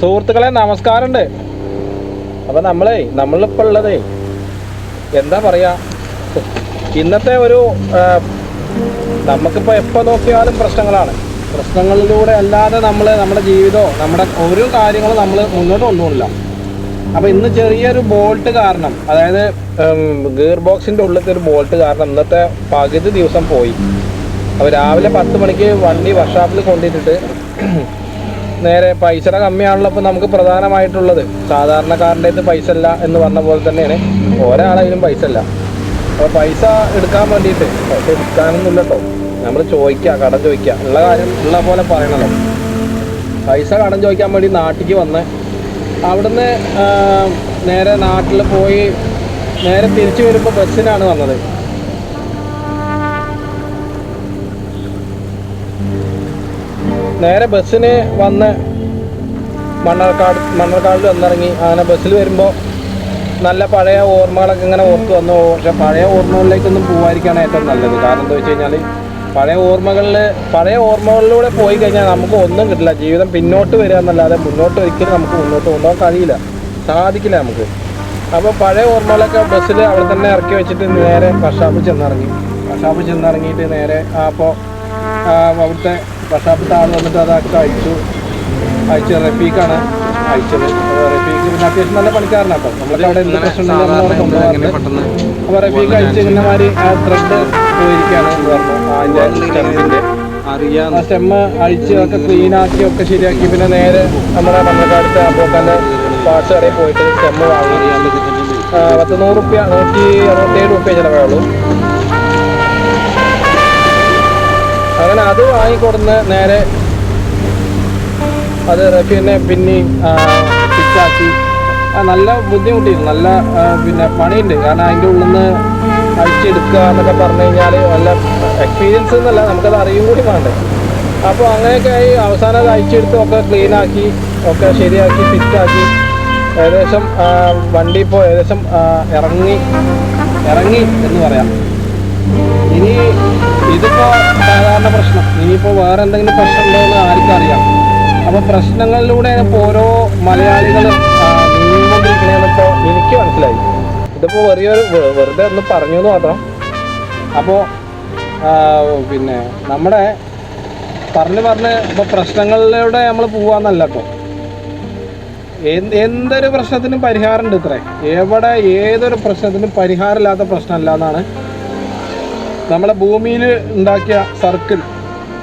സുഹൃത്തുക്കളെ നമസ്കാരമുണ്ട്. അപ്പോൾ നമ്മളിപ്പോൾ ഉള്ളതേ എന്താ പറയുക, ഇന്നത്തെ ഒരു നമുക്കിപ്പോൾ എപ്പോൾ നോക്കിയാലും പ്രശ്നങ്ങളിലൂടെ അല്ലാതെ നമ്മുടെ ജീവിതമോ നമ്മുടെ ഓരോ കാര്യങ്ങളും നമ്മൾ മുന്നോട്ട് കൊണ്ടുപോകില്ല. അപ്പോൾ ഇന്ന് ചെറിയൊരു ബോൾട്ട് കാരണം, അതായത് ഗിയർ ബോക്സിൻ്റെ ഉള്ളിലത്തെ ഒരു ബോൾട്ട് കാരണം ഇന്നത്തെ പകുതി ദിവസം പോയി. അപ്പോൾ രാവിലെ 10 മണിക്ക് വണ്ടി വർക്ക്ഷോപ്പിൽ കൊണ്ടിട്ടിട്ട് നേരെ പൈസയുടെ കമ്മിയാണല്ലോ ഇപ്പോൾ നമുക്ക് പ്രധാനമായിട്ടുള്ളത്. സാധാരണക്കാരൻ്റെ അടുത്ത് പൈസ ഇല്ല എന്ന് പറഞ്ഞ പോലെ തന്നെയാണ് ഒരാളായാലും പൈസ ഇല്ല. അപ്പോൾ പൈസ എടുക്കാൻ വേണ്ടിയിട്ട്, പൈസ എടുക്കാനൊന്നുമില്ല കേട്ടോ, നമ്മൾ കടം ചോദിക്കുക, ഉള്ള കാര്യം ഉള്ള പോലെ പറയണല്ലോ. പൈസ കടം ചോദിക്കാൻ വേണ്ടി നാട്ടിലേക്ക് വന്ന് അവിടുന്ന് നേരെ നാട്ടിൽ പോയി നേരെ തിരിച്ചു വരുമ്പോൾ ബസ്സിനാണ് വന്നത്. നേരെ ബസ്സിന് വന്ന് മണ്ണാർക്കാടിൽ വന്നിറങ്ങി. അങ്ങനെ ബസ്സിൽ വരുമ്പോൾ നല്ല പഴയ ഓർമ്മകളൊക്കെ ഇങ്ങനെ ഓർത്ത് വന്നു. പക്ഷെ പഴയ ഓർമ്മകളിലേക്കൊന്നും പോകാതിരിക്കുകയാണ് ഏറ്റവും നല്ലത്. കാരണം എന്താ വെച്ച് കഴിഞ്ഞാൽ പഴയ ഓർമ്മകളിലൂടെ പോയി കഴിഞ്ഞാൽ നമുക്ക് ഒന്നും കിട്ടില്ല. ജീവിതം പിന്നോട്ട് വരിക എന്നല്ലാതെ മുന്നോട്ട് ഒരിക്കലും നമുക്ക് മുന്നോട്ട് കൊണ്ടുപോകാൻ കഴിയില്ല, സാധിക്കില്ല നമുക്ക്. അപ്പോൾ പഴയ ഓർമ്മകളൊക്കെ ബസ്സിൽ അവിടെ തന്നെ ഇറക്കി വെച്ചിട്ട് നേരെ വർക്ക്ഷോപ്പിൽ ചെന്നിറങ്ങിയിട്ട് നേരെ അപ്പോൾ അവിടുത്തെ വർക്ക്ഷോപ്പിലത്തെ ആൾ വന്നിട്ട് അതൊക്കെ അയച്ചു റഫീഖാണ് അയച്ചത്. റഫീഖ് പിന്നെ അത്യാവശ്യം നല്ല പണിക്കാരനാണ് കേട്ടോ. നമ്മളൊക്കെ അവിടെ എന്ത് പ്രശ്നമുണ്ടെങ്കിൽ നമ്മളവിടെ കൊണ്ടുപോകാറുണ്ട്. അപ്പോൾ റഫീഖ് അയച്ച് ഇന്നമാതിരി ആ ത്രെഡ് പോയിരിക്കുകയാണ് എന്ന് പറഞ്ഞു. അതിൻ്റെ സ്റ്റെമ്മിൻ്റെ സ്റ്റെമ്മ് അഴിച്ച് ഒക്കെ ക്ലീനാക്കി ഒക്കെ ശരിയാക്കി പിന്നെ നേരെ നമ്മുടെ മണ്ണക്കാടുത്തെ അപ്പോക്കാൻ്റെ പാർട്സ് കടയിൽ പോയിട്ട് സ്റ്റെമ്മ് വാങ്ങി. 100 റുപ്യ 167 റുപ്യ ചിലവായുള്ളൂ. അങ്ങനെ അത് വാങ്ങിക്കൊടുന്ന് നേരെ അത് റഫീനെ പിന്നെയും ഫിറ്റാക്കി. നല്ല ബുദ്ധിമുട്ടിയിരുന്നു, നല്ല പിന്നെ പണിയുണ്ട്. കാരണം അതിൻ്റെ ഉള്ളിൽ നിന്ന് അഴിച്ചെടുക്കുക എന്നൊക്കെ പറഞ്ഞു കഴിഞ്ഞാൽ നല്ല എക്സ്പീരിയൻസ് എന്നല്ല, നമുക്കത് അറിയും കൂടി വേണ്ടേ. അപ്പോൾ അങ്ങനെയൊക്കെ ആയി അവസാനം അത് അഴിച്ചെടുത്ത് ഒക്കെ ക്ലീനാക്കി ഒക്കെ ശരിയാക്കി ഫിറ്റാക്കി ഏകദേശം വണ്ടി ഇപ്പോൾ ഏകദേശം ഇറങ്ങി എന്ന് പറയാം. ഇനി ഇതിപ്പോൾ സാധാരണ പ്രശ്നം, ഇനിയിപ്പോൾ വേറെ എന്തെങ്കിലും പ്രശ്നം ഉണ്ടോ എന്ന് ആർക്കും അറിയാം. അപ്പോൾ പ്രശ്നങ്ങളിലൂടെയാണ് ഇപ്പോൾ ഓരോ മലയാളികളും നീങ്ങിക്കൊണ്ടിരിക്കണതെന്ന് ഇപ്പോൾ എനിക്ക് മനസ്സിലായി. ഇതിപ്പോൾ വെറുതെ ഒന്ന് പറഞ്ഞു എന്ന് മാത്രം. അപ്പോൾ പിന്നെ നമ്മുടെ പറഞ്ഞ് ഇപ്പോൾ പ്രശ്നങ്ങളിലൂടെ നമ്മൾ പോകാമെന്നല്ല കേട്ടോ. എന്തൊരു പ്രശ്നത്തിനും പരിഹാരമുണ്ട് ഇത്രേ. ഏതൊരു പ്രശ്നത്തിനും പരിഹാരമില്ലാത്ത പ്രശ്നമല്ല എന്നാണ് നമ്മുടെ ഭൂമിയിൽ ഉണ്ടാക്കിയ സർക്കിൾ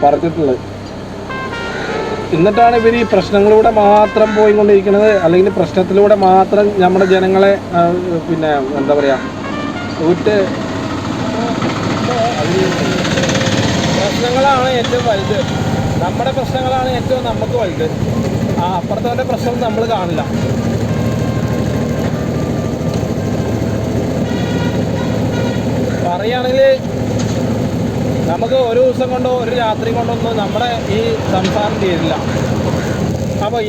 പറഞ്ഞിട്ടുള്ളത്. എന്നിട്ടാണ് ഇവർ ഈ പ്രശ്നങ്ങളിലൂടെ മാത്രം പോയിക്കൊണ്ടിരിക്കുന്നത്, അല്ലെങ്കിൽ പ്രശ്നത്തിലൂടെ മാത്രം നമ്മുടെ ജനങ്ങളെ പിന്നെ എന്താ പറയുക പ്രശ്നങ്ങളാണ് ഏറ്റവും വലുത്. നമ്മുടെ പ്രശ്നങ്ങളാണ് ഏറ്റവും നമുക്ക് വലുത്. അപ്പുറത്തവൻ്റെ പ്രശ്നം നമ്മൾ കാണില്ല. പറയുകയാണെങ്കിൽ നമുക്ക് ഒരു ദിവസം കൊണ്ടോ ഒരു രാത്രി കൊണ്ടൊന്നും നമ്മുടെ ഈ സംസാരം തീരില്ല. അപ്പോൾ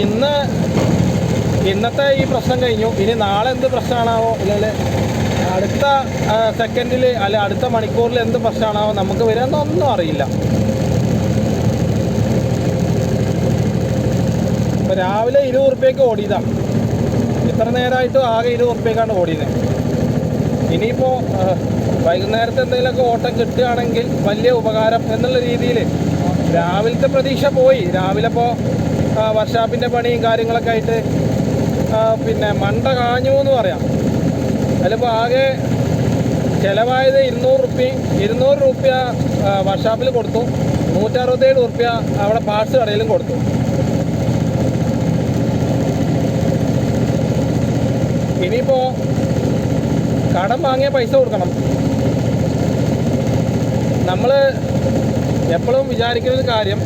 ഇന്നത്തെ ഈ പ്രശ്നം കഴിഞ്ഞു. ഇനി നാളെ എന്ത് പ്രശ്നമാണാവോ, അല്ലെങ്കിൽ അടുത്ത സെക്കൻഡിൽ അല്ലെ അടുത്ത മണിക്കൂറിൽ എന്ത് പ്രശ്നമാണാവോ നമുക്ക് വരുന്നൊന്നും അറിയില്ല. ഇപ്പോൾ രാവിലെ 20 റുപ്യക്ക് ഓടിയതാണ്. ഇത്ര നേരമായിട്ട് ആകെ 20 റുപ്യക്കാണ് ഓടിയത്. ഇനിയിപ്പോൾ വൈകുന്നേരത്തെ എന്തെങ്കിലുമൊക്കെ ഓട്ടം കിട്ടുകയാണെങ്കിൽ വലിയ ഉപകാരം എന്നുള്ള രീതിയിൽ രാവിലത്തെ പ്രതീക്ഷ പോയി. രാവിലെ ഇപ്പോൾ വർക്ക്ഷോപ്പിൻ്റെ പണിയും കാര്യങ്ങളൊക്കെ ആയിട്ട് പിന്നെ മണ്ട കാഞ്ഞു എന്ന് പറയാം. അതിലിപ്പോൾ ആകെ ചിലവായത് 200 റുപ്യ വർക്ക്ഷോപ്പിൽ കൊടുത്തു, 167 റുപ്യ അവിടെ പാർട്സ് കടയിലും കൊടുത്തു. ഇനിയിപ്പോൾ കടം വാങ്ങിയ പൈസ കൊടുക്കണം. നമ്മൾ എപ്പോഴും വിചാരിക്കുന്നൊരു കാര്യം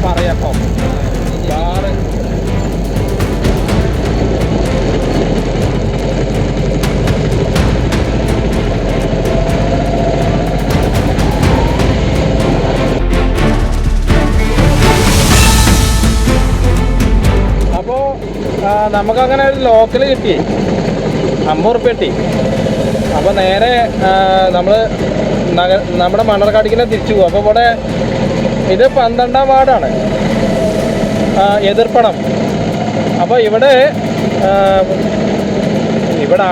പറയാട്ടോ. കാറ് അപ്പോൾ നമുക്കങ്ങനെ ഒരു ലോക്കൽ കിട്ടി 50 റുപ്യ കിട്ടി. അപ്പോൾ നേരെ നമ്മൾ നമ്മുടെ മണ്ണാർക്കാടിക്ക് തിരിച്ചു പോകും. അപ്പോൾ ഇവിടെ ഇത് 12ാം വാർഡാണ്, എതിർപ്പണം. അപ്പോൾ ഇവിടെ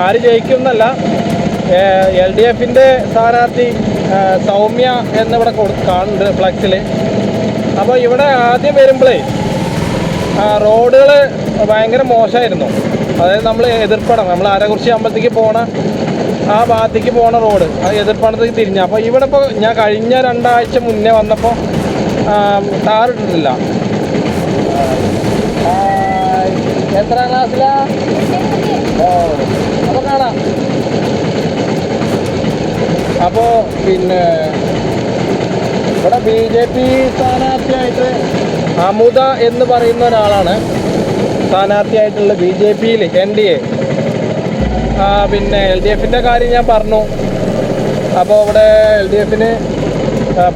ആര് ജയിക്കും എന്നല്ല, LDFിൻ്റെ സ്ഥാനാർത്ഥി സൗമ്യ എന്നിവിടെ കാണുന്നുണ്ട് ഫ്ലക്സിൽ. അപ്പോൾ ഇവിടെ ആദ്യം വരുമ്പോഴേ റോഡുകൾ ഭയങ്കര മോശമായിരുന്നു. അതായത് നമ്മൾ എതിർപ്പണം, നമ്മൾ അരകുറിശി അമ്പലത്തേക്ക് പോണ ആ ഭാഗത്തേക്ക് പോണ റോഡ് അത് എതിർപ്പണത്തേക്ക് തിരിഞ്ഞ. അപ്പോൾ ഇവിടെ ഇപ്പോൾ ഞാൻ കഴിഞ്ഞ 2 ആഴ്ച മുന്നേ വന്നപ്പോൾ ടാറിട്ടിട്ടില്ല. എത്രാം ക്ലാസ്സിലാ? അപ്പോൾ കാണാം. അപ്പോൾ പിന്നെ ഇവിടെ BJP സ്ഥാനാർത്ഥിയായിട്ട് അമുദ എന്ന് പറയുന്ന ഒരാളാണ് സ്ഥാനാർത്ഥിയായിട്ടുള്ളത് BJPയിൽ NDA. പിന്നെ LDFിൻ്റെ കാര്യം ഞാൻ പറഞ്ഞു. അപ്പോൾ ഇവിടെ LDFന്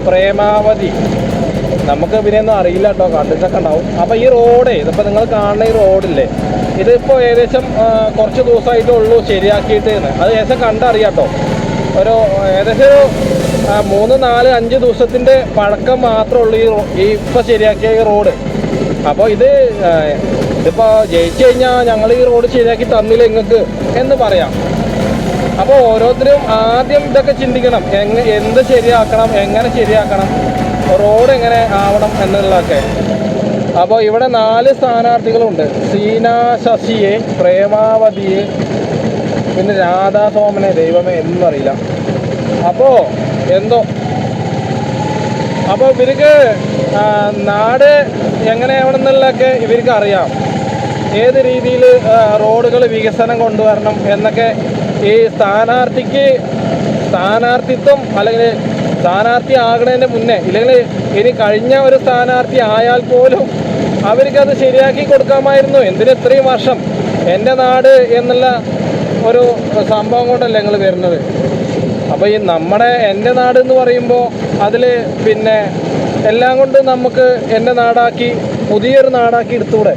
പ്രേമാവതി, നമുക്ക് ഇതിനൊന്നും അറിയില്ല കേട്ടോ, കണ്ടിട്ടൊക്കെ ഉണ്ടാവും. അപ്പോൾ ഈ റോഡേ, ഇതിപ്പോൾ നിങ്ങൾ കാണുന്ന ഈ റോഡില്ലേ, ഇതിപ്പോൾ ഏകദേശം കുറച്ച് ദിവസമായിട്ടേ ഉള്ളൂ ശരിയാക്കിയിട്ട്. അത് ഏകദേശം കണ്ടറിയാം കേട്ടോ. ഏകദേശം ഒരു 3, 4, 5 ദിവസത്തിൻ്റെ പഴക്കം മാത്രമേ ഉള്ളൂ ഈ ഇപ്പോൾ ശരിയാക്കിയ ഈ റോഡ്. അപ്പോൾ ഇതിപ്പോൾ ജയിച്ചു കഴിഞ്ഞാൽ ഞങ്ങൾ ഈ റോഡ് ശരിയാക്കി തന്നില്ല നിങ്ങൾക്ക് എന്ന് പറയാം. അപ്പോൾ ഓരോരുത്തരും ആദ്യം ഇതൊക്കെ ചിന്തിക്കണം, എന്ത് ശരിയാക്കണം, എങ്ങനെ ശരിയാക്കണം, റോഡ് എങ്ങനെ ആവണം എന്നുള്ളതൊക്കെ. അപ്പോൾ ഇവിടെ 4 സ്ഥാനാർത്ഥികളുണ്ട്. സീന ശശിയെ, പ്രേമാവതിയെ, പിന്നെ രാധാ സോമനെ, ദൈവമേ എന്നും അറിയില്ല. അപ്പോൾ ഇവർക്ക് നാട് എങ്ങനെയാവണമെന്നുള്ളതൊക്കെ ഇവർക്ക് അറിയാം. ഏത് രീതിയിൽ റോഡുകൾ വികസനം കൊണ്ടുവരണം എന്നൊക്കെ ഈ സ്ഥാനാർത്ഥിത്വം അല്ലെങ്കിൽ സ്ഥാനാർത്ഥി ആകണതിൻ്റെ മുന്നേ, ഇല്ലെങ്കിൽ ഇനി കഴിഞ്ഞ ഒരു സ്ഥാനാർത്ഥി ആയാൽ പോലും അവർക്കത് ശരിയാക്കി കൊടുക്കാമായിരുന്നു. എന്തിന് ഇത്രയും വർഷം എൻ്റെ നാട് എന്നുള്ള ഒരു സംഭവം കൊണ്ടല്ലേ ഞങ്ങൾ വരുന്നത്. അപ്പോൾ ഈ എൻ്റെ നാട് എന്ന് പറയുമ്പോൾ അതിൽ പിന്നെ എല്ലാം കൊണ്ട് നമുക്ക് എൻ്റെ നാടാക്കി പുതിയൊരു നാടാക്കി എടുത്തൂടെ?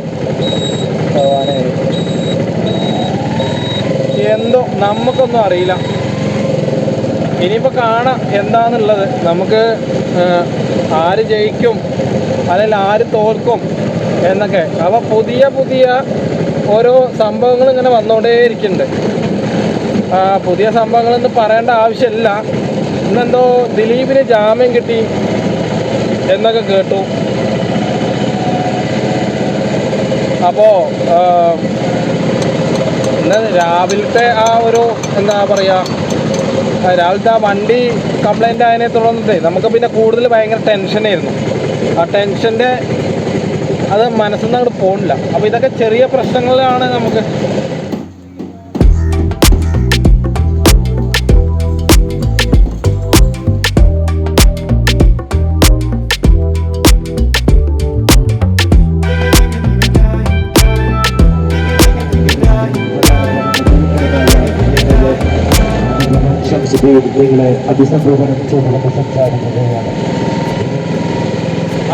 എന്തോ നമുക്കൊന്നും അറിയില്ല. ഇനിയിപ്പോൾ കാണാം എന്താണെന്നുള്ളത്. നമുക്ക് ആര് ജയിക്കും അല്ലെങ്കിൽ ആര് തോൽക്കും എന്നൊക്കെ. അപ്പോൾ പുതിയ ഓരോ സംഭവങ്ങൾ ഇങ്ങനെ വന്നുകൊണ്ടേയിരിക്കുന്നുണ്ട്. പുതിയ സംഭവങ്ങളൊന്നും പറയേണ്ട ആവശ്യമില്ല. ഇന്നെന്തോ ദിലീപിന് ജാമ്യം കിട്ടി എന്നൊക്കെ കേട്ടു. അപ്പോൾ ഇന്ന് രാവിലത്തെ ആ ഒരു എന്താ പറയുക, രാവിലത്തെ ആ വണ്ടി കംപ്ലൈൻ്റ് ആയതിനെ തുടർന്നിട്ട് നമുക്ക് പിന്നെ കൂടുതൽ ഭയങ്കര ടെൻഷനായിരുന്നു. ആ ടെൻഷൻ്റെ അത് മനസ്സിൽ നിന്ന് അങ്ങോട്ട് പോകില്ല. അപ്പോൾ ഇതൊക്കെ ചെറിയ പ്രശ്നങ്ങളാണ് നമുക്ക്.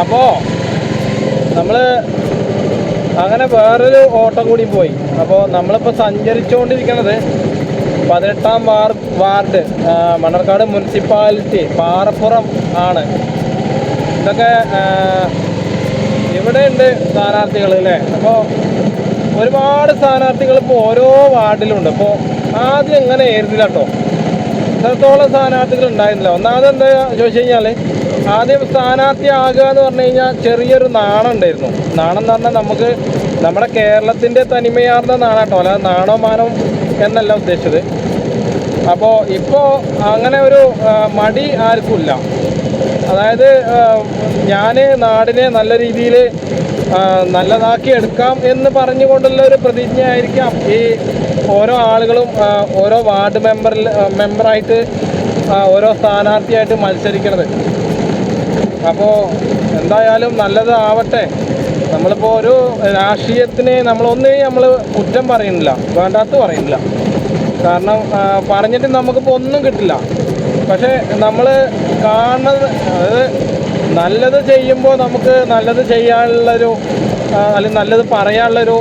അപ്പോൾ നമ്മൾ അങ്ങനെ വേറൊരു ഓട്ടം കൂടി പോയി. അപ്പോൾ നമ്മളിപ്പോൾ സഞ്ചരിച്ചുകൊണ്ടിരിക്കുന്നത് 18ാം വാർഡ് മണ്ണാർക്കാട് മുനിസിപ്പാലിറ്റി പാറപ്പുറം ആണ്. ഇതൊക്കെ ഇവിടെ ഉണ്ട് സ്ഥാനാർത്ഥികൾ അല്ലേ. അപ്പോൾ ഒരുപാട് സ്ഥാനാർത്ഥികൾ ഇപ്പോൾ ഓരോ വാർഡിലുണ്ട്. ഇപ്പോൾ ആദ്യം എങ്ങനെ ആയിരുന്നില്ല കേട്ടോ, ഇത്രത്തോളം സ്ഥാനാർത്ഥികൾ ഉണ്ടായിരുന്നില്ല. ഒന്നാമത് എന്താ ചോദിച്ചു കഴിഞ്ഞാൽ, ആദ്യം സ്ഥാനാർത്ഥി ആകുക എന്ന് പറഞ്ഞു കഴിഞ്ഞാൽ ചെറിയൊരു നാണം ഉണ്ടായിരുന്നു. നാണം എന്ന് പറഞ്ഞാൽ നമുക്ക് നമ്മുടെ കേരളത്തിൻ്റെ തനിമയാർന്ന നാണാട്ടോ, അല്ലാതെ നാണോ മാനോ എന്നല്ല ഉദ്ദേശിച്ചത്. അപ്പോൾ ഇപ്പോൾ അങ്ങനെ ഒരു മടി ആർക്കുമില്ല. അതായത് ഞാൻ നാടിനെ നല്ല രീതിയിൽ നല്ലതാക്കി എടുക്കാം എന്ന് പറഞ്ഞുകൊണ്ടുള്ള ഒരു പ്രതിജ്ഞയായിരിക്കാം ഈ ഓരോ ആളുകളും ഓരോ വാർഡ് മെമ്പറായിട്ട് ഓരോ സ്ഥാനാർത്ഥിയായിട്ട് മത്സരിക്കുന്നത്. അപ്പോൾ എന്തായാലും നല്ലതാവട്ടെ. നമ്മളിപ്പോൾ ഒരു രാഷ്ട്രീയത്തിന് നമ്മൾ കുറ്റം പറയുന്നില്ല, വേണ്ടാത്ത പറയുന്നില്ല. കാരണം പറഞ്ഞിട്ട് നമുക്കിപ്പോൾ ഒന്നും കിട്ടില്ല. പക്ഷേ നമ്മൾ കാണുന്നത്, അതായത് നല്ലത് ചെയ്യുമ്പോൾ നമുക്ക് നല്ലത് ചെയ്യാനുള്ളൊരു അല്ലെങ്കിൽ നല്ലത് പറയാനുള്ളൊരു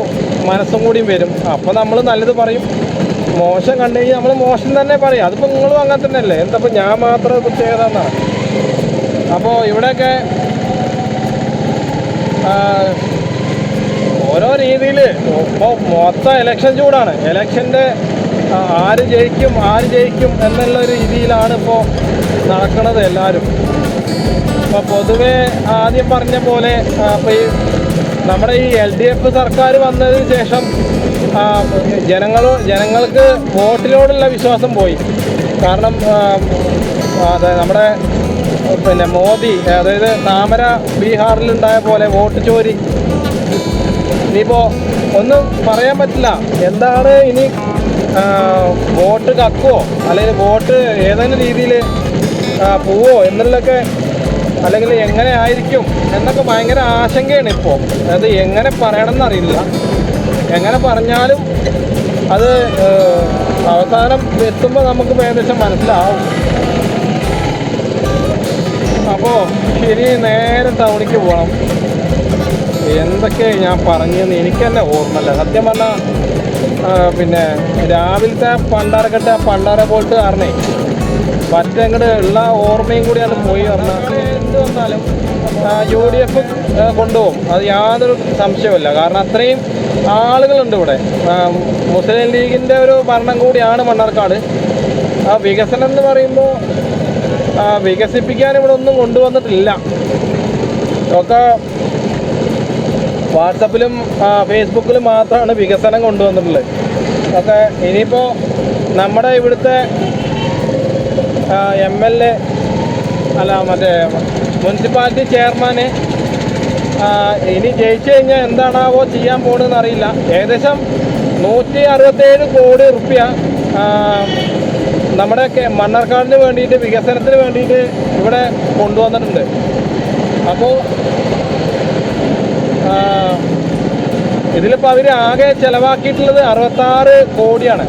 മനസ്സും കൂടിയും വരും. അപ്പോൾ നമ്മൾ നല്ലത് പറയും. മോശം കണ്ടു കഴിഞ്ഞാൽ നമ്മൾ മോശം തന്നെ പറയും. അതിപ്പോൾ നിങ്ങളും അങ്ങനെ തന്നെയല്ലേ, എന്തപ്പോൾ ഞാൻ മാത്രം പ്രത്യേകത എന്നാണ്. അപ്പോൾ ഇവിടെയൊക്കെ ഓരോ രീതിയിൽ ഇപ്പോൾ മൊത്തം ഇലക്ഷൻ ചൂടാണ്. ഇലക്ഷൻ്റെ ആര് ജയിക്കും എന്നുള്ള രീതിയിലാണ് ഇപ്പോൾ നടക്കുന്നത് എല്ലാവരും. അപ്പോൾ പൊതുവെ ആദ്യം പറഞ്ഞ പോലെ ഇപ്പോൾ ഈ നമ്മുടെ ഈ LDF സർക്കാർ വന്നതിന് ശേഷം ജനങ്ങൾക്ക് വോട്ടിനോടുള്ള വിശ്വാസം പോയി. കാരണം നമ്മുടെ പിന്നെ മോദി, അതായത് താമര ബീഹാറിലുണ്ടായ പോലെ വോട്ട് ചോരി ഇനിയിപ്പോൾ ഒന്നും പറയാൻ പറ്റില്ല. എന്താണ് ഇനി വോട്ട് കക്കുവോ അല്ലെങ്കിൽ വോട്ട് ഏതെങ്കിലും രീതിയിൽ പോവോ എന്നുള്ളതൊക്കെ, അല്ലെങ്കിൽ എങ്ങനെ ആയിരിക്കും എന്നൊക്കെ ഭയങ്കര ആശങ്കയാണ് ഇപ്പോൾ. അത് എങ്ങനെ പറയണമെന്നറിയില്ല. എങ്ങനെ പറഞ്ഞാലും അത് അവസാനം എത്തുമ്പോൾ നമുക്ക് ഏകദേശം മനസ്സിലാവും. അപ്പോൾ ശരി, നേരെ ടൗണിലേക്ക് പോകണം. എന്തൊക്കെ ഞാൻ പറഞ്ഞതെന്ന് എനിക്ക് തന്നെ ഓർമ്മയില്ല സത്യം പറഞ്ഞാൽ. പിന്നെ രാവിലത്തെ പണ്ടാരക്കെട്ട് പണ്ടാര പോയിട്ട് കാരണേ പറ്റങ്ങോട്ട് ഉള്ള ഓർമ്മയും കൂടി അത് പോയി പറഞ്ഞാൽ എന്ത് വന്നാലും UDF കൊണ്ടുപോകും, അത് യാതൊരു സംശയവുമില്ല. കാരണം അത്രയും ആളുകളുണ്ട് ഇവിടെ. മുസ്ലിം ലീഗിൻ്റെ ഒരു ഭരണം കൂടിയാണ് മണ്ണാർക്കാട്. ആ വികസനം എന്ന് പറയുമ്പോൾ വികസിപ്പിക്കാൻ ഇവിടെ ഒന്നും കൊണ്ടുവന്നിട്ടില്ല. ഒക്കെ വാട്സപ്പിലും ഫേസ്ബുക്കിലും മാത്രമാണ് വികസനം കൊണ്ടുവന്നിട്ടുള്ളത്. ഒക്കെ ഇനിയിപ്പോൾ നമ്മുടെ ഇവിടുത്തെ MLA അല്ല മറ്റേ മുനിസിപ്പാലിറ്റി ചെയർമാന് ഇനി ജയിച്ചു കഴിഞ്ഞാൽ എന്താണാവോ ചെയ്യാൻ പോകുന്നതെന്ന് അറിയില്ല. ഏകദേശം 167 കോടി റുപ്യ നമ്മുടെ മണ്ണാർക്കാടിന് വേണ്ടിയിട്ട്, വികസനത്തിന് വേണ്ടിയിട്ട് ഇവിടെ കൊണ്ടുവന്നിട്ടുണ്ട്. അപ്പോൾ ഇതിലിപ്പോൾ അവർ ആകെ ചിലവാക്കിയിട്ടുള്ളത് 66 കോടിയാണ്.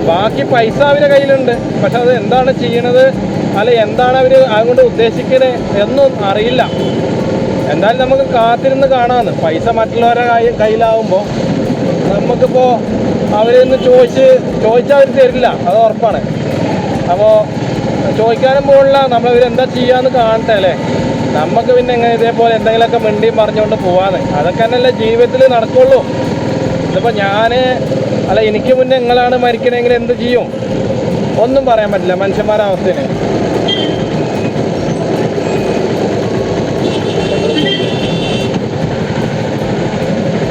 ബാക്കി പൈസ അവരുടെ കയ്യിലുണ്ട്. പക്ഷെ അത് എന്താണ് ചെയ്യണത്, അല്ല എന്താണ് അവർ അതുകൊണ്ട് ഉദ്ദേശിക്കുന്നത് എന്നും അറിയില്ല. എന്തായാലും നമുക്ക് കാത്തിരുന്ന് കാണാമെന്ന്. പൈസ മറ്റുള്ളവരുടെ കയ്യിലാവുമ്പോൾ നമുക്കിപ്പോൾ അവരിൽ നിന്ന് ചോദിച്ചാൽ അവർ തരില്ല, അത് ഉറപ്പാണ്. അപ്പോൾ ചോദിക്കാനും പോകില്ല. നമ്മളിവരെന്താ ചെയ്യാമെന്ന് കാണട്ടെ അല്ലേ. നമുക്ക് പിന്നെ എങ്ങനെ ഇതേപോലെ എന്തെങ്കിലുമൊക്കെ മിണ്ടിയും പറഞ്ഞുകൊണ്ട് പോവാന്ന്, അതൊക്കെ തന്നെയല്ലേ ജീവിതത്തിൽ നടക്കുള്ളൂ. ഇതിപ്പോൾ എനിക്ക് മുന്നേ നിങ്ങളാണ് മരിക്കണമെങ്കിൽ എന്ത് ചെയ്യും ഒന്നും പറയാൻ പറ്റില്ല മനുഷ്യന്മാരുടെ അവസ്ഥയിൽ.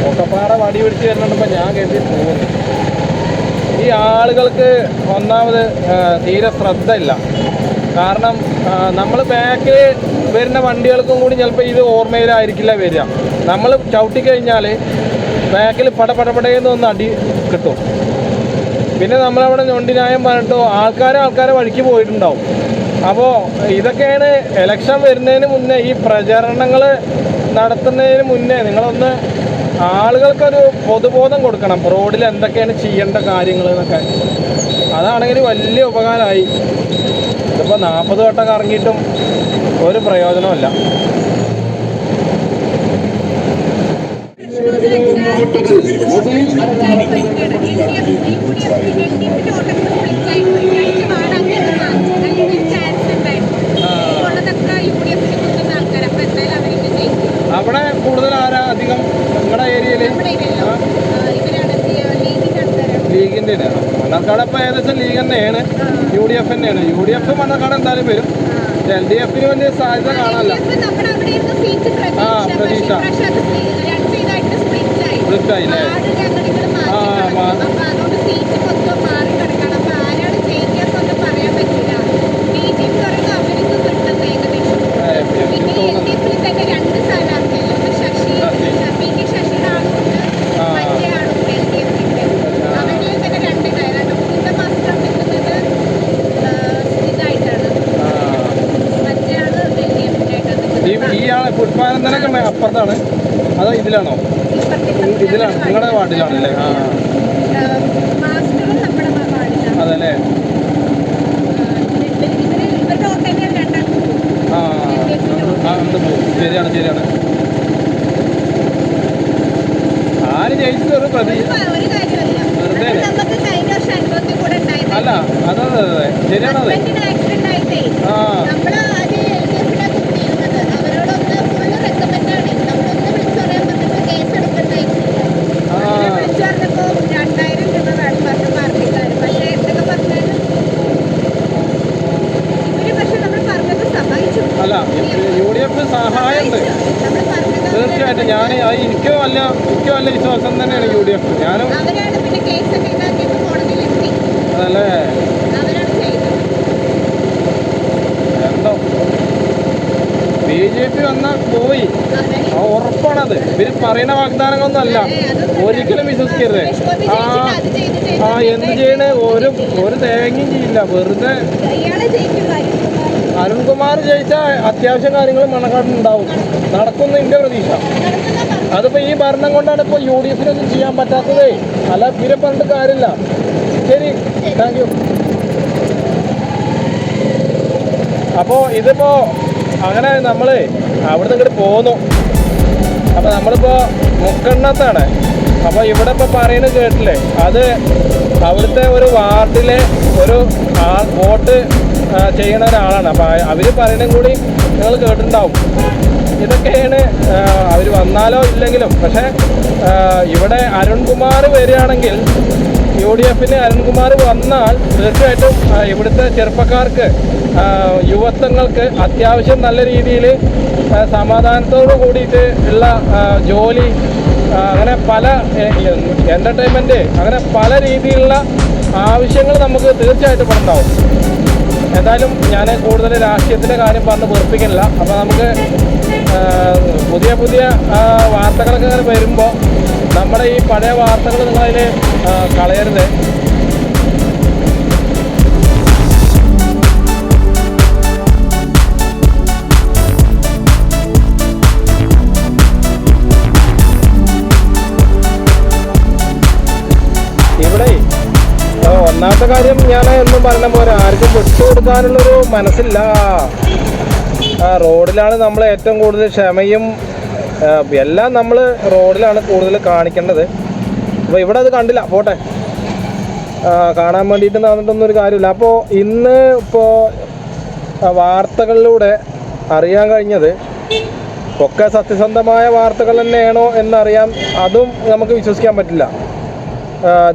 ഒക്കെപ്പാടെ വടി പിടിച്ച് വരുന്നുണ്ടപ്പോൾ ഞാൻ കരുതി പോകുന്നു. ഈ ആളുകൾക്ക് ഒന്നാമത് തീരെ ശ്രദ്ധയില്ല. കാരണം നമ്മൾ ബാക്കിൽ വരുന്ന വണ്ടികൾക്കും കൂടി ചിലപ്പോൾ ഇത് ഓർമ്മയിലായിരിക്കില്ല വരിക. നമ്മൾ ചവിട്ടിക്കഴിഞ്ഞാൽ ബാക്കിൽ പടപടപടയെന്ന് ഒന്ന് അടി കിട്ടും. പിന്നെ നമ്മളവിടെ ഞൊണ്ടിനായം പറഞ്ഞിട്ടോ ആൾക്കാരെ വഴിക്ക് പോയിട്ടുണ്ടാവും. അപ്പോൾ ഇതൊക്കെയാണ് ഇലക്ഷൻ വരുന്നതിന് മുന്നേ, ഈ പ്രചരണങ്ങൾ നടത്തുന്നതിന് മുന്നേ നിങ്ങളൊന്ന് ആളുകൾക്കൊരു പൊതുബോധം കൊടുക്കണം. റോഡിൽ എന്തൊക്കെയാണ് ചെയ്യേണ്ട കാര്യങ്ങൾ എന്നൊക്കെ. അതാണെങ്കിൽ വലിയ ഉപകാരമായി. ഇതിപ്പോൾ 40 വട്ടം കറങ്ങിയിട്ടും ഒരു പ്രയോജനമില്ല. അവിടെ കൂടുതൽ ആരാ അധികം നിങ്ങളുടെ ഏരിയയിൽ? ലീഗിൻ്റെ മണ്ണാർക്കാട് ഇപ്പോൾ ഏകദേശം ലീഗ് തന്നെയാണ്, UDF തന്നെയാണ്. UDF മണ്ണാർക്കാട് എന്തായാലും വരും. LDFന് വലിയ സാധ്യത കാണാനല്ല. പ്രതീക്ഷ സ്പ്ലിറ്റായില്ലേ? ഫുട്പാലത്തിനൊക്കെ അപ്പുറത്താണ് അതോ ഇതിലാണോ? ഇതിലാണ്, നിങ്ങളുടെ വാർഡിലാണല്ലേ? അതല്ലേ? ശരിയാണ്. ആര് ജയിച്ചത് ഒരു പ്രതീക്ഷ അല്ല. അതെ ശരിയാണത്. സഹായമുണ്ട് തീർച്ചയായിട്ടും. ഞാൻ എനിക്ക് വല്ല വിശ്വാസം തന്നെയാണ് UDF. ഞാനും അതല്ലേ എന്തോ BJP വന്നാൽ പോയി, ഉറപ്പാണത്. ഇവര് പറയുന്ന വാഗ്ദാനങ്ങളൊന്നും അല്ല, ഒരിക്കലും വിശ്വസിക്കരുത്. എന്ത് ചെയ്യണേ ഒരു തേങ്ങയും ചെയ്യില്ല, വെറുതെ. അരുൺകുമാർ ജയിച്ചാൽ അത്യാവശ്യം കാര്യങ്ങൾ മണക്കാടുണ്ടാവും, നടക്കുന്ന എൻ്റെ പ്രതീക്ഷ. അതിപ്പോ ഈ ഭരണം കൊണ്ടാണ് ഇപ്പോൾ UDF-നൊന്നും ചെയ്യാൻ പറ്റാത്തതേ, അല്ല ഇവരെ പറഞ്ഞിട്ട് കാര്യമില്ല. ശരി, താങ്ക് യു. അപ്പോൾ ഇതിപ്പോ അങ്ങനെ നമ്മൾ അവിടുന്ന് ഇങ്ങോട്ട് പോന്നു. അപ്പോൾ നമ്മളിപ്പോൾ മുക്കണ്ണത്താണ്. അപ്പോൾ ഇവിടെ ഇപ്പോൾ പറയുന്നത് കേട്ടില്ലേ, അത് അവിടുത്തെ ഒരു വാർഡിലെ ഒരു വോട്ട് ചെയ്യണ ഒരാളാണ്. അപ്പോൾ അവർ പറയുന്നതും കൂടി നിങ്ങൾ കേട്ടിട്ടുണ്ടാവും. ഇതൊക്കെയാണ് അവർ വന്നാലോ ഇല്ലെങ്കിലും. പക്ഷേ ഇവിടെ അരുൺകുമാർ വരികയാണെങ്കിൽ, UDF-ന് അരുൺകുമാർ വന്നാൽ തീർച്ചയായിട്ടും ഇവിടുത്തെ ചെറുപ്പക്കാർക്ക്, യുവത്വങ്ങൾക്ക് അത്യാവശ്യം നല്ല രീതിയിൽ സമാധാനത്തോടു കൂടിയിട്ട് ഉള്ള ജോലി, അങ്ങനെ പല എൻ്റർടൈൻമെൻറ്റ്, അങ്ങനെ പല രീതിയിലുള്ള ആവശ്യങ്ങൾ നമുക്ക് തീർച്ചയായിട്ടും ഇവിടെ ഉണ്ടാവും. എന്തായാലും ഞാൻ കൂടുതൽ രാഷ്ട്രീയത്തിൻ്റെ കാര്യം പറഞ്ഞ് വെറുപ്പിക്കുന്നില്ല. അപ്പോൾ നമുക്ക് പുതിയ വാർത്തകളൊക്കെ ഇങ്ങനെ വരുമ്പോൾ നമ്മുടെ ഈ പഴയ വാർത്തകൾ നിങ്ങളതിൽ കളയരുത്. ഇവിടെ ഒന്നാമത്തെ കാര്യം, ഞാൻ എന്നും പറഞ്ഞ പോലെ ആർക്കും വിട്ടുകൊടുക്കാനുള്ളൊരു മനസ്സില്ല. റോഡിലാണ് നമ്മൾ ഏറ്റവും കൂടുതൽ ക്ഷമയും എല്ലാം നമ്മൾ റോഡിലാണ് കൂടുതൽ കാണിക്കേണ്ടത്. അപ്പോൾ ഇവിടെ അത് കണ്ടില്ല, പോട്ടെ, കാണാൻ വേണ്ടിയിട്ട് നടന്നിട്ടൊന്നും ഒരു കാര്യമില്ല. അപ്പോൾ ഇന്ന് ഇപ്പോൾ വാർത്തകളിലൂടെ അറിയാൻ കഴിഞ്ഞത് ഒക്കെ സത്യസന്ധമായ വാർത്തകൾ തന്നെയാണോ എന്നറിയാൻ, അതും നമുക്ക് വിശ്വസിക്കാൻ പറ്റില്ല.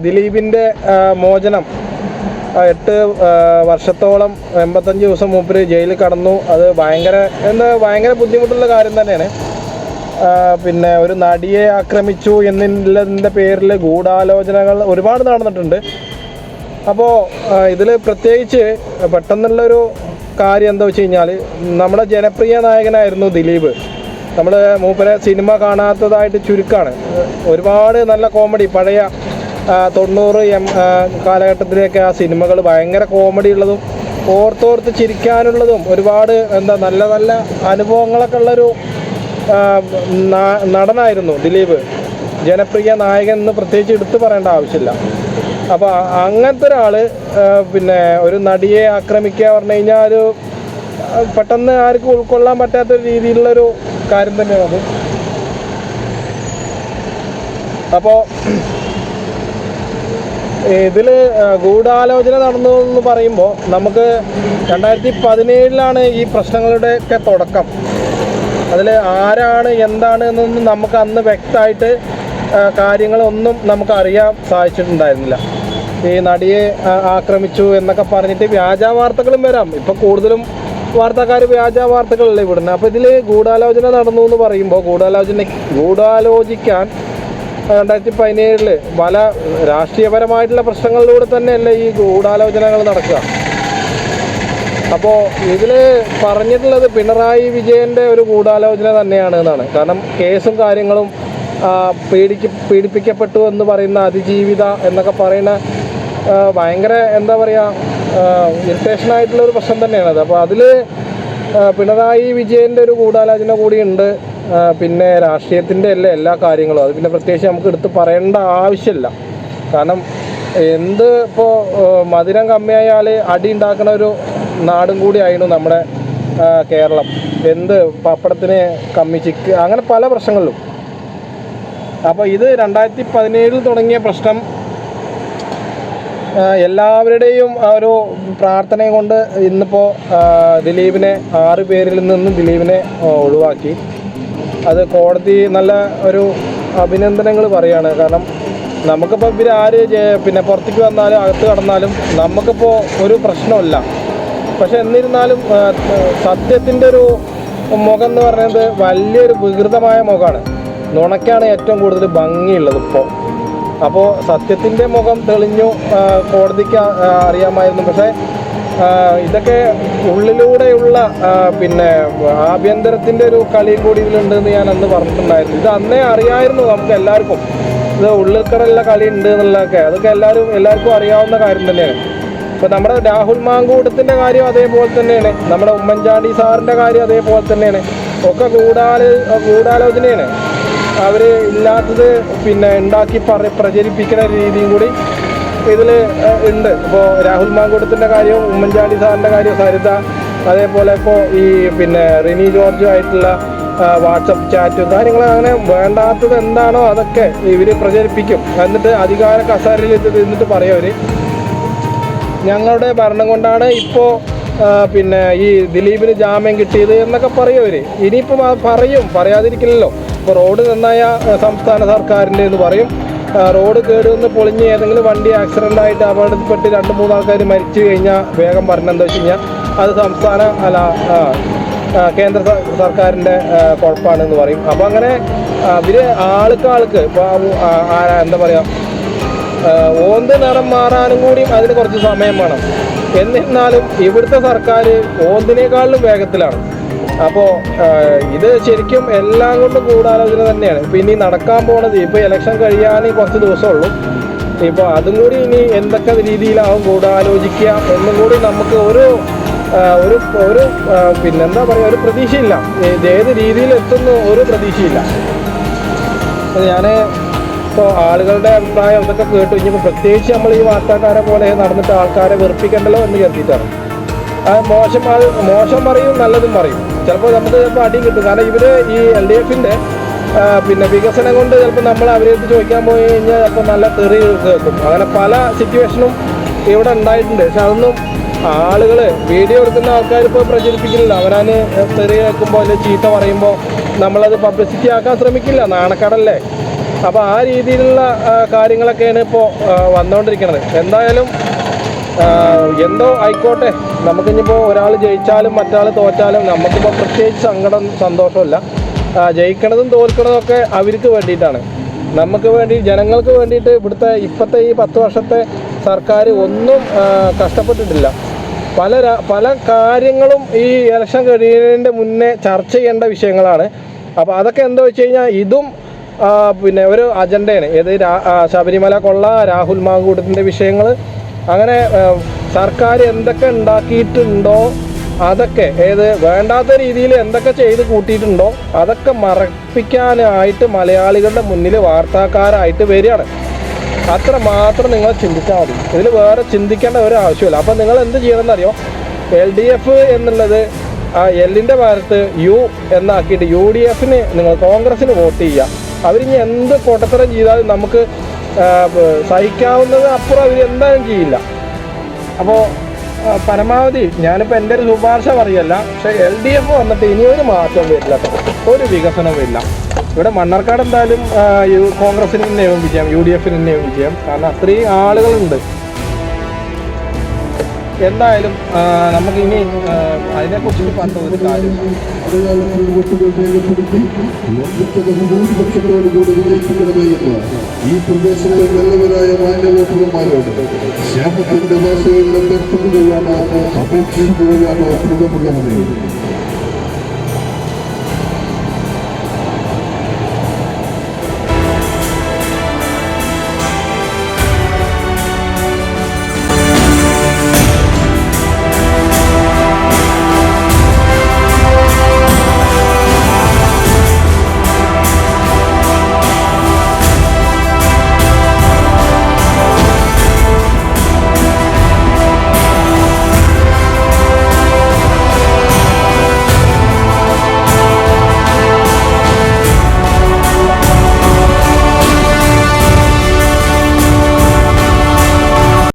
ദിലീപിൻ്റെ മോചനം, 8 വർഷത്തോളം 85 ദിവസം മൂപ്പര് ജയിലിൽ കടന്നു. അത് ഭയങ്കര ബുദ്ധിമുട്ടുള്ള കാര്യം തന്നെയാണ്. പിന്നെ ഒരു നടിയെ ആക്രമിച്ചു എന്നതിൻ്റെ പേരിൽ ഗൂഢാലോചനകൾ ഒരുപാട് നടന്നിട്ടുണ്ട്. അപ്പോൾ ഇതിൽ പ്രത്യേകിച്ച് പെട്ടെന്നുള്ളൊരു കാര്യം എന്താ വെച്ച് കഴിഞ്ഞാൽ, നമ്മുടെ ജനപ്രിയ നായകനായിരുന്നു ദിലീപ്. നമ്മൾ മൂപ്പരെ സിനിമ കാണാത്തതായിട്ട് ചുരുക്കമാണ്. ഒരുപാട് നല്ല കോമഡി, പഴയ 90 കാലഘട്ടത്തിലേക്ക് ആ സിനിമകൾ ഭയങ്കര കോമഡി ഉള്ളതും ഓർത്തോർത്ത് ചിരിക്കാനുള്ളതും ഒരുപാട് നല്ല നല്ല അനുഭവങ്ങളൊക്കെ ഉള്ളൊരു നടനായിരുന്നു ദിലീപ്. ജനപ്രിയ നായകൻ എന്ന് പ്രത്യേകിച്ച് എടുത്തു പറയേണ്ട ആവശ്യമില്ല. അപ്പോൾ അങ്ങനത്തെ ഒരാൾ പിന്നെ ഒരു നടിയെ ആക്രമിക്കുക പറഞ്ഞു കഴിഞ്ഞാൽ ഒരു പെട്ടെന്ന് ആർക്കും ഉൾക്കൊള്ളാൻ പറ്റാത്ത രീതിയിലുള്ളൊരു കാര്യം തന്നെയാണ്. അപ്പോൾ ഇതിൽ ഗൂഢാലോചന നടന്നു എന്ന് പറയുമ്പോൾ നമുക്ക് 2017 ഈ പ്രശ്നങ്ങളുടെയൊക്കെ തുടക്കം. അതിൽ ആരാണ് എന്താണ് എന്നൊന്നും നമുക്ക് അന്ന് വ്യക്തമായിട്ട് കാര്യങ്ങളൊന്നും നമുക്ക് അറിയാൻ സാധിച്ചിട്ടുണ്ടായിരുന്നില്ല. ഈ നടിയെ ആക്രമിച്ചു എന്നൊക്കെ പറഞ്ഞിട്ട് വ്യാജ വാർത്തകളും വരാം. ഇപ്പോൾ കൂടുതലും വാർത്തക്കാർ വ്യാജ വാർത്തകളല്ലേ ഇവിടുന്ന്. അപ്പോൾ ഇതിൽ ഗൂഢാലോചന നടന്നു എന്ന് പറയുമ്പോൾ ഗൂഢാലോചിക്കാൻ 2017 പല രാഷ്ട്രീയപരമായിട്ടുള്ള പ്രശ്നങ്ങളിലൂടെ തന്നെയല്ലേ ഈ ഗൂഢാലോചനകൾ നടക്കുക. അപ്പോൾ ഇതിൽ പറഞ്ഞിട്ടുള്ളത് പിണറായി വിജയൻ്റെ ഒരു ഗൂഢാലോചന തന്നെയാണ് എന്നാണ്. കാരണം കേസും കാര്യങ്ങളും പീഡിപ്പിക്കപ്പെട്ടു എന്ന് പറയുന്ന അതിജീവിത എന്നൊക്കെ പറയുന്ന ഭയങ്കര എന്താ പറയുക ഇറിറ്റേഷനായിട്ടുള്ളൊരു പ്രശ്നം തന്നെയാണത്. അപ്പോൾ അതിൽ പിണറായി വിജയൻ്റെ ഒരു ഗൂഢാലോചന കൂടിയുണ്ട്. പിന്നെ രാഷ്ട്രീയത്തിൻ്റെ എല്ലാ കാര്യങ്ങളും അത് പിന്നെ പ്രത്യേകിച്ച് നമുക്ക് എടുത്ത് പറയേണ്ട ആവശ്യമില്ല. കാരണം ഇപ്പോൾ മധുരം കമ്മിയായാൽ അടി ഉണ്ടാക്കുന്ന ഒരു നാടും കൂടി ആയിരുന്നു നമ്മുടെ കേരളം. പപ്പടത്തിന് കമ്മി, ചിക്ക്, അങ്ങനെ പല പ്രശ്നങ്ങളിലും. അപ്പോൾ ഇത് 2017 തുടങ്ങിയ പ്രശ്നം എല്ലാവരുടെയും ഒരു പ്രാർത്ഥനയും കൊണ്ട് ഇന്നിപ്പോൾ ദിലീപിനെ 6 പേരിൽ നിന്ന് ദിലീപിനെ ഒഴിവാക്കി. അത് കോടതി നല്ല ഒരു അഭിനന്ദനങ്ങൾ പറയുകയാണ്. കാരണം നമുക്കിപ്പോൾ ഇവരാര് പിന്നെ പുറത്തേക്ക് വന്നാലും അകത്ത് കടന്നാലും നമുക്കിപ്പോൾ ഒരു പ്രശ്നമില്ല. പക്ഷെ എന്നിരുന്നാലും സത്യത്തിൻ്റെ ഒരു മുഖം എന്ന് പറയുന്നത് വലിയൊരു വികൃതമായ മുഖമാണ്. നുണയ്ക്കാണ് ഏറ്റവും കൂടുതൽ ഭംഗിയുള്ളത് ഇപ്പോൾ. അപ്പോൾ സത്യത്തിൻ്റെ മുഖം തെളിഞ്ഞു, കോടതിക്ക് അറിയാമായിരുന്നു. പക്ഷേ ഇതൊക്കെ ഉള്ളിലൂടെയുള്ള പിന്നെ ആഭ്യന്തരത്തിൻ്റെ ഒരു കളിയും കൂടി ഇതിലുണ്ടെന്ന് ഞാൻ അന്ന് പറഞ്ഞിട്ടുണ്ടായിരുന്നു. ഇത് അന്നേ അറിയായിരുന്നു നമുക്ക് എല്ലാവർക്കും, ഇത് ഉള്ളിൽക്കടലിലെ കളി ഉണ്ട് എന്നുള്ളതൊക്കെ. അതൊക്കെ എല്ലാവർക്കും അറിയാവുന്ന കാര്യം തന്നെയാണ്. ഇപ്പോൾ നമ്മുടെ രാഹുൽ മാങ്കൂട്ടത്തിൻ്റെ കാര്യം അതേപോലെ തന്നെയാണ്, നമ്മുടെ ഉമ്മൻചാണ്ടി സാറിൻ്റെ കാര്യം അതേപോലെ തന്നെയാണ്. ഒക്കെ ഗൂഢാലോചനയാണ്. അവർ ഇല്ലാത്തത് പിന്നെ ഉണ്ടാക്കി പ്രചരിപ്പിക്കുന്ന രീതിയും കൂടി ഇതിൽ ഉണ്ട്. ഇപ്പോൾ രാഹുൽ മാങ്കൂട്ടത്തിൻ്റെ കാര്യവും ഉമ്മൻചാണ്ടി സാറിൻ്റെ കാര്യവും സരിത, അതേപോലെ ഇപ്പോൾ ഈ പിന്നെ റിനി ജോർജും ആയിട്ടുള്ള വാട്സപ്പ് ചാറ്റും കാര്യങ്ങൾ, അങ്ങനെ വേണ്ടാത്തത് എന്താണോ അതൊക്കെ ഇവർ പ്രചരിപ്പിക്കും. എന്നിട്ട് അധികാര കസേരയിൽ എന്നിട്ട് പറയും അവർ ഞങ്ങളുടെ ഭരണം കൊണ്ടാണ് ഇപ്പോൾ പിന്നെ ഈ ദിലീപിന് ജാമ്യം കിട്ടിയത് എന്നൊക്കെ പറയും അവർ. ഇനിയിപ്പം പറയാതിരിക്കില്ലല്ലോ. ഇപ്പോൾ റോഡ് നന്നായ സംസ്ഥാന സർക്കാരിൻ്റെ എന്ന് പറയും, റോഡ് കേടുവന്ന് പൊളിഞ്ഞ് ഏതെങ്കിലും വണ്ടി ആക്സിഡൻ്റ് ആയിട്ട് അപകടത്തിൽപ്പെട്ട് 2-3 ആൾക്കാർ മരിച്ചു കഴിഞ്ഞാൽ വേഗം പറഞ്ഞെന്താ വെച്ച് കഴിഞ്ഞാൽ അത് കേന്ദ്ര സർക്കാരിൻ്റെ കുഴപ്പമാണെന്ന് പറയും. അപ്പോൾ അങ്ങനെ ഇവർ ആൾക്ക് ഇപ്പോൾ എന്താ പറയുക, ഓന്ത് നിറം മാറാനും കൂടി അതിന് കുറച്ച് സമയം വേണം. എന്നിരുന്നാലും ഇവിടുത്തെ സർക്കാർ ഓന്തിനേക്കാളിലും വേഗത്തിലാണ്. അപ്പോൾ ഇത് ശരിക്കും എല്ലാം കൊണ്ടും ഗൂഢാലോചന തന്നെയാണ്. ഇപ്പോൾ ഇനി നടക്കാൻ പോണത്, ഇപ്പോൾ ഇലക്ഷൻ കഴിയാൻ കുറച്ച് ദിവസമുള്ളൂ. ഇപ്പോൾ അതും കൂടി ഇനി എന്തൊക്കെ രീതിയിലാവും ഗൂഢാലോചിക്കുക എന്നും കൂടി നമുക്ക് ഒരു പിന്നെന്താ പറയുക, ഒരു പ്രതീക്ഷയില്ല. ഏത് രീതിയിൽ എത്തുന്നു ഒരു പ്രതീക്ഷയില്ല. ഞാൻ ഇപ്പോൾ ആളുകളുടെ അഭിപ്രായം ഇതൊക്കെ കേട്ടു കഴിഞ്ഞപ്പോൾ പ്രത്യേകിച്ച് നമ്മൾ ഈ വാർത്താക്കാരെ പോലെ നടന്നിട്ട് ആൾക്കാരെ വെറുപ്പിക്കണ്ടല്ലോ എന്ന് കരുതിയിട്ടാണ്. മോശം പറയും നല്ലതും പറയും. ചിലപ്പോൾ അടിയും കിട്ടും. കാരണം ഇവർ ഈ LDFൻ്റെ പിന്നെ വികസനം കൊണ്ട് ചിലപ്പോൾ നമ്മൾ അവരടുത്ത് ചോദിക്കാൻ പോയി കഴിഞ്ഞാൽ ചിലപ്പോൾ നല്ല തെറി കേൾക്കും. അങ്ങനെ പല സിറ്റുവേഷനും ഇവിടെ ഉണ്ടായിട്ടുണ്ട്. പക്ഷെ അതൊന്നും ആളുകൾ വീഡിയോ എടുക്കുന്ന ആൾക്കാർ ഇപ്പോൾ പ്രചരിപ്പിക്കുന്നില്ല. അവരാന് തെറി കേൾക്കുമ്പോൾ അല്ലെങ്കിൽ ചീത്ത പറയുമ്പോൾ നമ്മളത് പബ്ലിസിറ്റി ആക്കാൻ ശ്രമിക്കില്ല, നാണക്കടല്ലേ. അപ്പോൾ ആ രീതിയിലുള്ള കാര്യങ്ങളൊക്കെയാണ് ഇപ്പോൾ വന്നുകൊണ്ടിരിക്കുന്നത്. എന്തായാലും എന്തോ ആയിക്കോട്ടെ, നമുക്കിനിപ്പോൾ ഒരാൾ ജയിച്ചാലും മറ്റാൾ തോറ്റാലും നമുക്കിപ്പോൾ പ്രത്യേകിച്ച് സന്തോഷമില്ല. ജയിക്കണതും തോൽക്കണതും ഒക്കെ അവർക്ക് വേണ്ടിയിട്ടാണ്. നമുക്ക് വേണ്ടി, ജനങ്ങൾക്ക് വേണ്ടിയിട്ട് ഇപ്പോഴത്തെ ഈ 10 വർഷത്തെ സർക്കാർ ഒന്നും കഷ്ടപ്പെട്ടിട്ടില്ല. പല കാര്യങ്ങളും ഈ ഇലക്ഷൻ കഴിയുന്നതിൻ്റെ മുന്നേ ചർച്ച ചെയ്യേണ്ട വിഷയങ്ങളാണ്. അപ്പോൾ അതൊക്കെ എന്താ വെച്ച് കഴിഞ്ഞാൽ ഇതും പിന്നെ ഒരു അജണ്ടയാണ്. ഏത് ശബരിമല കൊള്ള, രാഹുൽ മാങ്കൂട്ടത്തിൻ്റെ വിഷയങ്ങൾ, അങ്ങനെ സർക്കാർ എന്തൊക്കെ ഉണ്ടാക്കിയിട്ടുണ്ടോ അതൊക്കെ, വേണ്ടാത്ത രീതിയിൽ എന്തൊക്കെ ചെയ്ത് കൂട്ടിയിട്ടുണ്ടോ അതൊക്കെ മറപ്പിക്കാനായിട്ട് മലയാളികളുടെ മുന്നിൽ വാർത്താക്കാരായിട്ട് വരികയാണ്. അത്ര മാത്രം നിങ്ങൾ ചിന്തിച്ചാൽ മതി. ഇതിൽ വേറെ ചിന്തിക്കേണ്ട ഒരു ആവശ്യമില്ല. അപ്പം നിങ്ങൾ എന്ത് ചെയ്യണമെന്നറിയോ, LDF എന്നുള്ളത് എല്ലിൻ്റെ ഭാഗത്ത് U എന്നാക്കിയിട്ട് UDFന് നിങ്ങൾ കോൺഗ്രസ്സിന് വോട്ട് ചെയ്യുക. അവരിനി എന്ത് പൊട്ടത്തരം ചെയ്താലും നമുക്ക് സഹിക്കാവുന്നത് അപ്പുറം അവർ എന്തായാലും ചെയ്യില്ല. അപ്പോൾ പരമാവധി ഞാനിപ്പോൾ എൻ്റെ ഒരു ശുപാർശ പറയല്ല, പക്ഷേ LDF വന്നിട്ട് ഇനിയൊരു മാറ്റം വരില്ല, ഒരു വികസനം വരില്ല. ഇവിടെ മണ്ണാർക്കാട് എന്തായാലും കോൺഗ്രസിന് തന്നെയാവും വിജയം, UDFന് തന്നെയാവും വിജയം. കാരണം അത്രയും ആളുകളുണ്ട്. എന്തായാലും നമുക്കിനി അതിനെക്കുറിച്ച് പറഞ്ഞ ഒരു കാര്യം, ഈ പ്രദേശത്തെ നല്ലവരായ മാന്യവോട്ടർമാരോട് ക്ഷേമത്തിന്റെ ഭാഷകളിൽ അപേക്ഷിക്കുകയാണോ പ്രഥമ